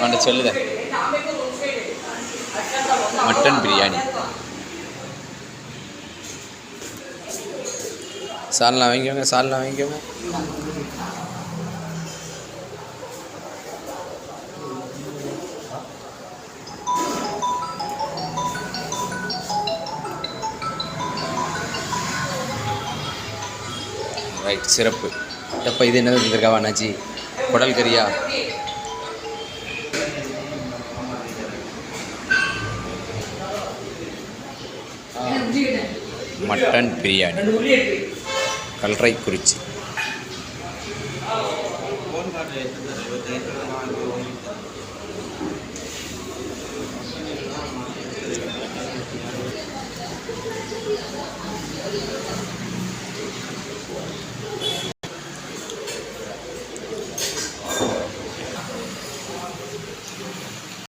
அவன்கிட்ட சொல்லுதேன். மட்டன் பிரியாணி. சால்னா வாங்கிக்கோங்க, சால்னா வாங்கிக்கோங்க. ரைட், சிறப்பு. எப்போ இது என்னது தந்திருக்காவா அண்ணாச்சி? குடல் கறியா? மட்டன் பிரியாணி, கல்ரைக்குறிச்சி.